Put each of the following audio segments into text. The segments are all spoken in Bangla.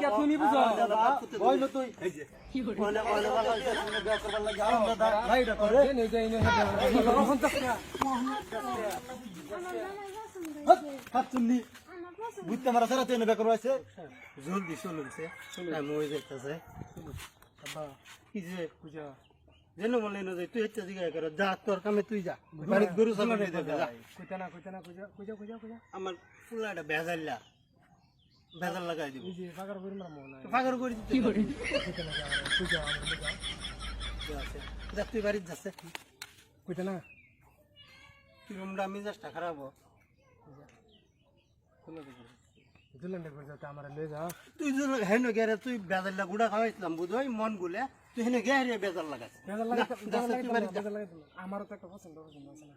কে তুমি বুঝো ওই ন তুই কি করে ওলে ওলে বাবা তুমি বিয়া করবার লাগি আরাম দাদা রাইডা করে নে যাই নে হাত চুন্নি বুঝতে মারা সারা তুই বিয়া করবার আছে জলদি চলছে আমি ওই যাইতাছে বাবা কি যে পূজা যেন বলে না যে তুই একটা জায়গায় করে যা তোর কামে তুই যা বাড়ি গরু ছাগল নিয়ে যা কইতা না কইতা আমার ফুলাটা ভেজাল্লা ভেজাল লাগাই দিব এই যে পাগর করি মারা মন নাই পাগর করে দিতে কি করে কইতা না কইতা আছে যা তুই বাড়ি যাচ্ছে কইতা না কি রুমটা মিজাজটা খারাপ দুলান্ডে করে যাও আমার লয়ে যাও তুই যে হেন গেরে তুই ভেজাল্লা গুড়া খাওয়াইছিলাম বুঝই মন গুলে তুই হেন গেরে বেজাল লাগাস আমারও তো একটা পছন্দ আছে না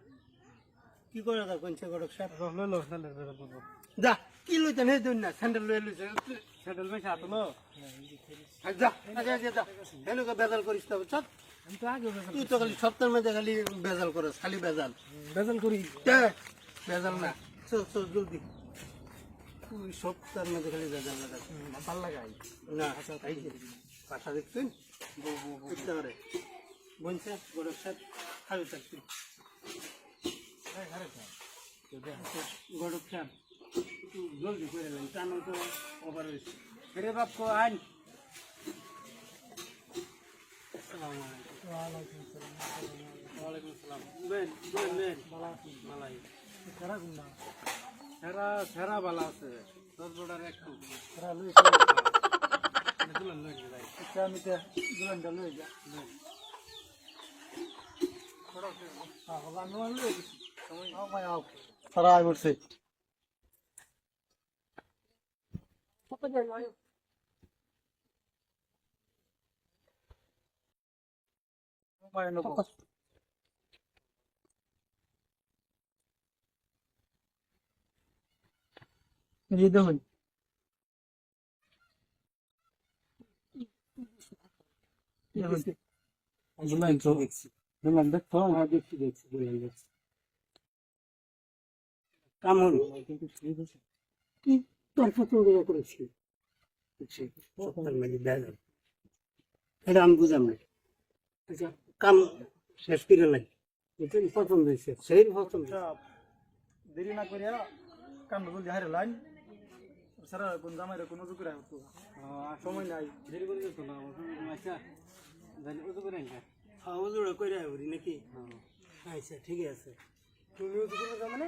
কি করে দা কোনছে গড়ক সাহেব লই লো স্যান্ডেল বের করব যা কি লইতে নে দইন না স্যান্ডেল লই লইছে স্যান্ডেল ভাই সাথে লো যা আগে যা হেন কে বেজাল করিস তো চল আমি তো আগে তুই তো খালি সপ্তাহের মধ্যে খালি বেজাল করস খালি বেজাল বেজাল করি বেজাল না চল চল জলদি তুই সপ্তাহের মধ্যে খালি বেজাল লাগাস ভাল লাগাই না এই যে পাশা দেখছেন বুঝতে পারে বলছে গড়ক সাহেব খাবি থাকছি গড়ক সাহেব জলদি করে নেন টানো তো ওভার হয়েছে রে বাপ কো আইন আসসালামু আলাইকুম ওয়ালাইকুম আসসালাম বেন বেন বেন মালাই সারা গুন্ডা সেরা সেরা ভালো আছে 10 বড়ার একটু সারা লই দুলান লই যাই আচ্ছা আমি তো দুলানটা লই যা সারা আই বলছে দেখুন কামড় কি তোর পছন্দ করেছি এটা আমি বুঝাম না কাম শেষ করে নাই পছন্দ হয়েছে সেই পছন্দ দেরি না করিয়া কাম জলদি হারে লাইন সারা কোন জামাইরে কোন উজু করে হতো সময় নাই দেরি করে যেত না আচ্ছা জানি উজু করে না হ্যাঁ ওজোড়া করে হবি নাকি আচ্ছা ঠিক আছে তুমি উজু করে যাও মানে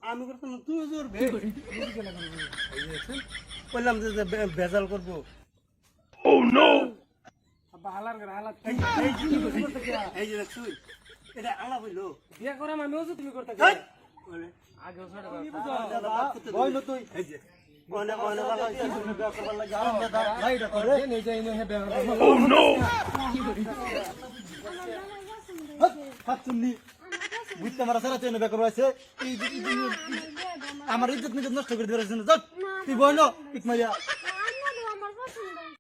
আমি করতাম না তুই ওজোর বললাম যে বেজাল করবো আব্বা হালার করে হালাত এই যে দেখছুই এটা আলা হইলো বিয়া করে আমি উজু তুমি করতে আগে ওই ন তুই এই যে ওনে ওনে বাবা তুমি বিয়া করবার লাগি আরাম দাদা রাইডা করে নে যাই নে হে বিয়া ও নো হাত চুন্নি বুঝতে মারা সারা তুই বিয়া করবার আছে আমার ইজ্জত নষ্ট করে দিবার আছে তুই বইলো ঠিক মারিয়া